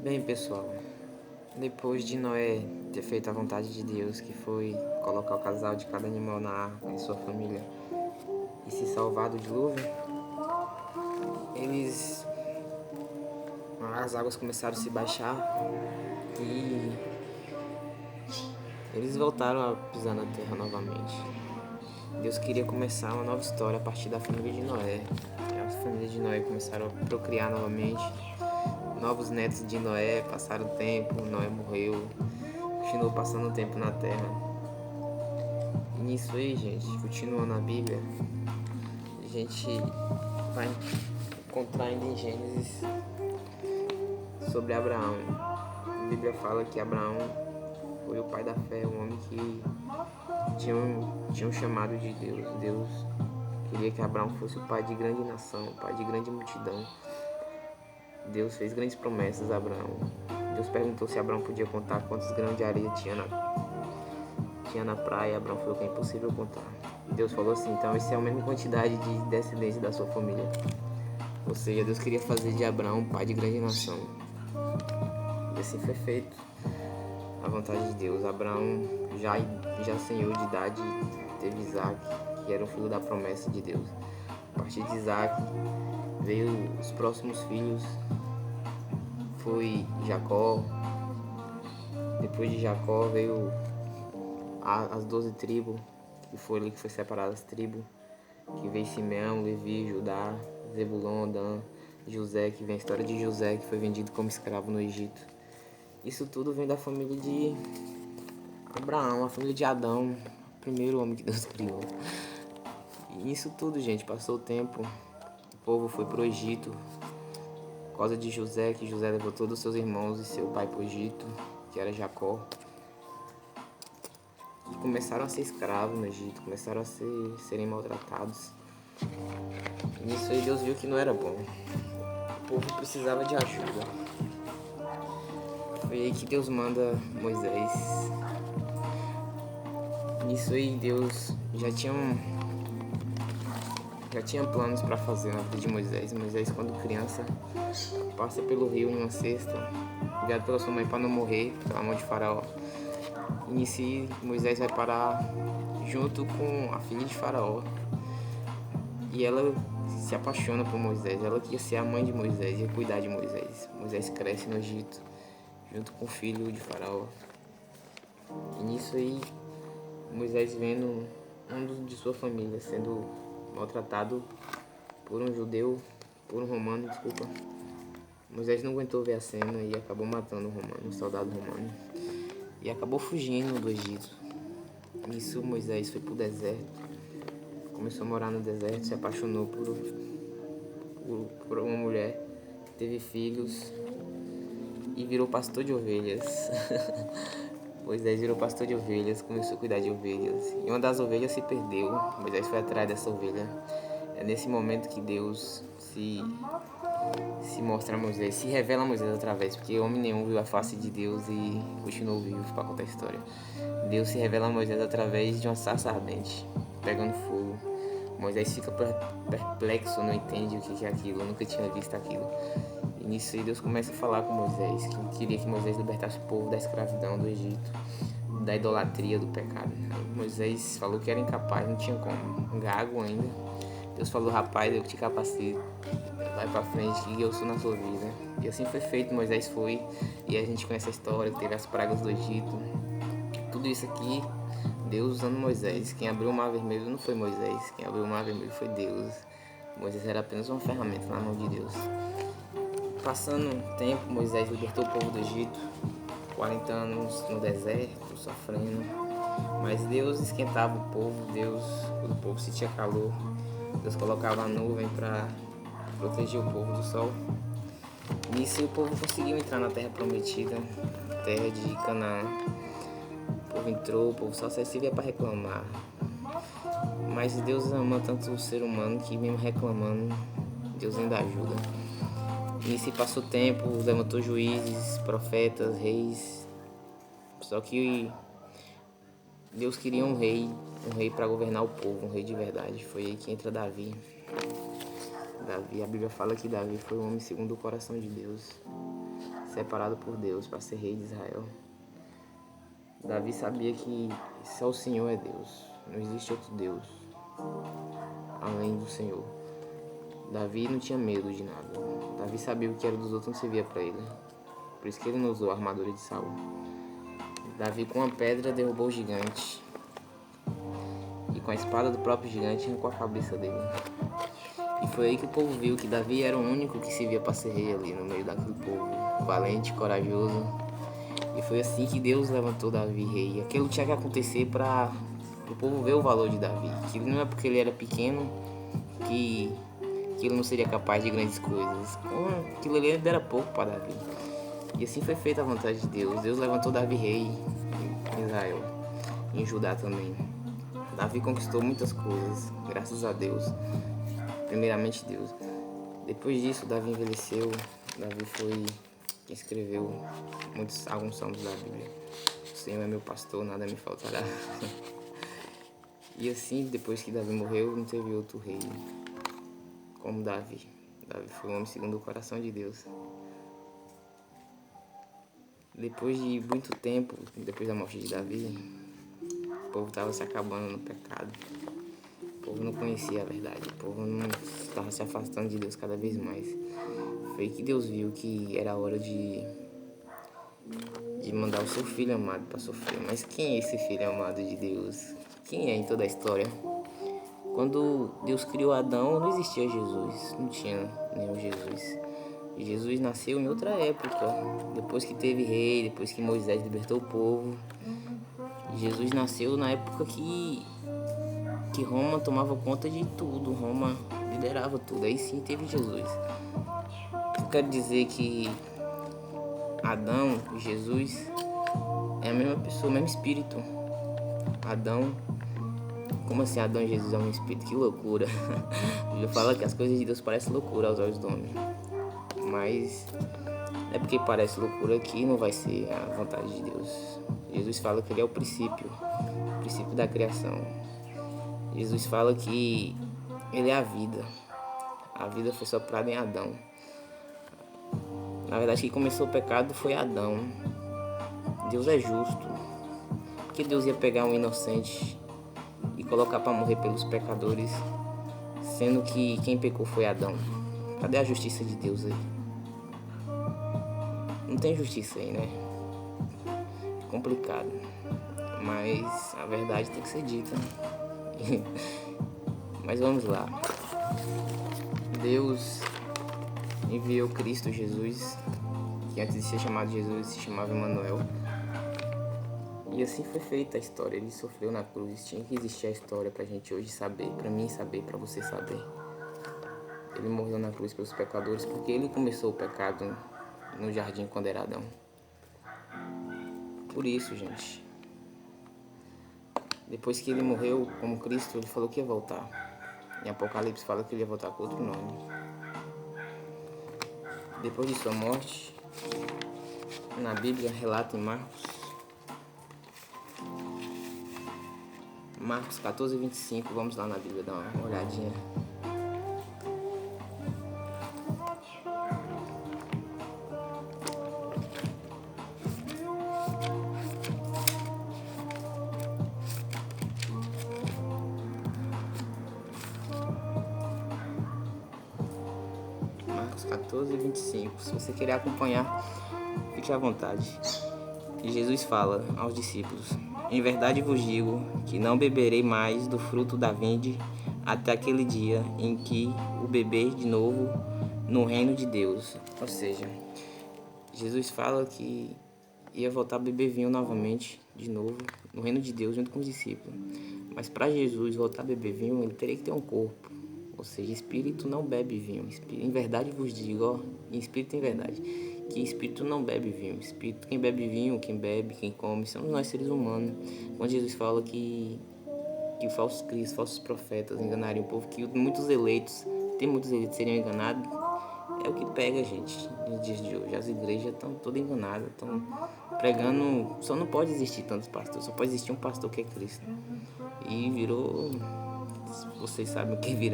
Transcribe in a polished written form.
Bem, pessoal, depois de Noé ter feito a vontade de Deus, que foi colocar o casal de cada animal na arca e sua família e se salvar do dilúvio, as águas começaram a se baixar e eles voltaram a pisar na terra novamente. Deus queria começar uma nova história a partir da família de Noé. A família de Noé começaram a procriar novamente. Novos netos de Noé passaram o tempo, Noé morreu, continuou passando o tempo na terra. E nisso aí, gente, continuando a Bíblia, a gente vai encontrar ainda em Gênesis sobre Abraão. A Bíblia fala que Abraão foi o pai da fé, um homem que tinha um chamado de Deus. Deus queria que Abraão fosse o pai de grande nação, o pai de grande multidão. Deus fez grandes promessas a Abraão. Deus perguntou se Abraão podia contar quantos grãos de areia tinha na praia. Abraão falou que é impossível contar. Deus falou assim: então essa é a mesma quantidade de descendência da sua família. Ou seja, Deus queria fazer de Abraão um pai de grande nação. E assim foi feito a vontade de Deus. Abraão, já senhor de idade, teve Isaac, que era o filho da promessa de Deus. A partir de Isaac veio os próximos filhos, foi Jacó. Depois de Jacó veio as 12 tribos, que foi separada as tribos, que veio Simeão, Levi, Judá, Zebulon, Dan, José, que vem a história de José, que foi vendido como escravo no Egito. Isso tudo vem da família de Abraão, a família de Adão, o primeiro homem que Deus criou. E isso tudo, gente, passou o tempo, o povo foi pro Egito, por causa de José, que José levou todos os seus irmãos e seu pai pro Egito, que era Jacó. E começaram a ser escravos no Egito, começaram a serem maltratados. E nisso aí Deus viu que não era bom. O povo precisava de ajuda. Foi aí que Deus manda Moisés. Nisso aí Deus já tinha planos para fazer na vida de Moisés. Moisés, quando criança, passa pelo rio em uma cesta, guiado pela sua mãe para não morrer pela mão de Faraó. E nisso Moisés vai parar junto com a filha de Faraó. E ela se apaixona por Moisés. Ela queria ser a mãe de Moisés, ia cuidar de Moisés. Moisés cresce no Egito, junto com o filho de Faraó. E nisso aí, Moisés vendo de sua família sendo maltratado por um judeu, por um romano, desculpa. Moisés não aguentou ver a cena e acabou matando um soldado romano. E acabou fugindo do Egito. Nisso Moisés foi pro deserto. Começou a morar no deserto, se apaixonou por uma mulher, teve filhos e virou pastor de ovelhas. Moisés virou pastor de ovelhas, começou a cuidar de ovelhas. E uma das ovelhas se perdeu. Moisés foi atrás dessa ovelha. É nesse momento que Deus se mostra a Moisés, se revela a Moisés através, porque homem nenhum viu a face de Deus e continuou vivo para contar a história. Deus se revela a Moisés através de uma sarça ardente, pegando fogo. Moisés fica perplexo, não entende o que é aquilo, nunca tinha visto aquilo. E nisso aí Deus começa a falar com Moisés, que queria que Moisés libertasse o povo da escravidão do Egito, da idolatria, do pecado. Moisés falou que era incapaz, não tinha como, gago ainda. Deus falou: rapaz, eu te capacito, vai pra frente que eu sou na sua vida. E assim foi feito. Moisés foi, e a gente conhece a história, que teve as pragas do Egito. Tudo isso aqui, Deus usando Moisés. Quem abriu o mar vermelho não foi Moisés, quem abriu o mar vermelho foi Deus. Moisés era apenas uma ferramenta na mão de Deus. Passando o tempo, Moisés libertou o povo do Egito, 40 anos no deserto, sofrendo. Mas Deus esquentava o povo, quando o povo sentia calor, Deus colocava a nuvem para proteger o povo do sol. Nisso o povo conseguiu entrar na terra prometida, terra de Canaã. O povo entrou, o povo só servia para reclamar. Mas Deus ama tanto o ser humano que mesmo reclamando, Deus ainda ajuda. Nisso passou tempo, levantou juízes, profetas, reis. Só que Deus queria um rei para governar o povo, um rei de verdade. Foi aí que entra Davi. A Bíblia fala que Davi foi um homem segundo o coração de Deus. separado por Deus para ser rei de Israel. Davi sabia que só o Senhor é Deus, não existe outro Deus além do Senhor. Davi não tinha medo de nada. Davi sabia o que era dos outros, não servia para ele. Por isso que ele não usou a armadura de Saul. Davi com uma pedra derrubou o gigante. E com a espada do próprio gigante arrancou a cabeça dele. E foi aí que o povo viu que Davi era o único que servia para ser rei ali no meio daquele povo. Valente, corajoso. E foi assim que Deus levantou Davi rei. Aquilo tinha que acontecer para o povo ver o valor de Davi. Que não é porque ele era pequeno que ele não seria capaz de grandes coisas. Aquilo ali era pouco para Davi. E assim foi feita a vontade de Deus. Deus levantou Davi rei em Israel, em Judá também. Davi conquistou muitas coisas, graças a Deus. Primeiramente Deus. Depois disso, Davi envelheceu. Davi foi quem escreveu alguns salmos da Bíblia. O Senhor é meu pastor, nada me faltará. E assim, depois que Davi morreu, não teve outro rei como Davi. Davi foi um homem segundo o coração de Deus. Depois de muito tempo, depois da morte de Davi, o povo estava se acabando no pecado. O povo não conhecia a verdade. O povo não estava se afastando de Deus cada vez mais. Foi que Deus viu que era hora de mandar o seu filho amado para sofrer. Mas quem é esse filho amado de Deus? Quem é em toda a história? Quando Deus criou Adão, não existia Jesus. Não tinha nenhum Jesus. Jesus nasceu em outra época, depois que teve rei, depois que Moisés libertou o povo. Jesus nasceu na época que Roma tomava conta de tudo, Roma liderava tudo, aí sim teve Jesus. Eu quero dizer que Adão e Jesus é a mesma pessoa, o mesmo espírito. Adão, como assim Adão e Jesus é o mesmo espírito? Que loucura. A Bíblia fala que as coisas de Deus parecem loucura aos olhos do homem. Mas é porque parece loucura que não vai ser a vontade de Deus. Jesus fala que ele é o princípio da criação. Jesus fala que ele é a vida. A vida foi soprada em Adão. Na verdade, quem começou o pecado foi Adão. Deus é justo. Porque Deus ia pegar um inocente e colocar para morrer pelos pecadores, sendo que quem pecou foi Adão. Cadê a justiça de Deus aí? Não tem justiça aí, né? É complicado. Mas a verdade tem que ser dita. Mas vamos lá. Deus enviou Cristo Jesus, que antes de ser chamado Jesus se chamava Emanuel. E assim foi feita a história. Ele sofreu na cruz. Tinha que existir a história pra gente hoje saber, pra mim saber, pra você saber. Ele morreu na cruz pelos pecadores porque ele começou o pecado no jardim quando era Adão. Por isso, gente. Depois que ele morreu como Cristo, ele falou que ia voltar. Em Apocalipse fala que ele ia voltar com outro nome. Depois de sua morte, na Bíblia relata em Marcos 14, 25, vamos lá na Bíblia dar uma olhadinha. Marcos 14, 25. Se você querer acompanhar, fique à vontade. E Jesus fala aos discípulos: em verdade vos digo que não beberei mais do fruto da vinde até aquele dia em que o beber de novo no reino de Deus. Ou seja, Jesus fala que ia voltar a beber vinho novamente, de novo, no reino de Deus, junto com os discípulos. Mas para Jesus voltar a beber vinho, ele teria que ter um corpo. Ou seja, espírito não bebe vinho. Em verdade vos digo, ó, em espírito em verdade, que espírito não bebe vinho. Espírito, quem bebe vinho, quem bebe, quem come, somos nós seres humanos. Quando Jesus fala que falsos cristos, falsos profetas enganariam o povo, que muitos eleitos seriam enganados, é o que pega, gente, nos dias de hoje. As igrejas estão todas enganadas, estão pregando, só não pode existir tantos pastores, só pode existir um pastor que é Cristo. E virou, vocês sabem o que vira.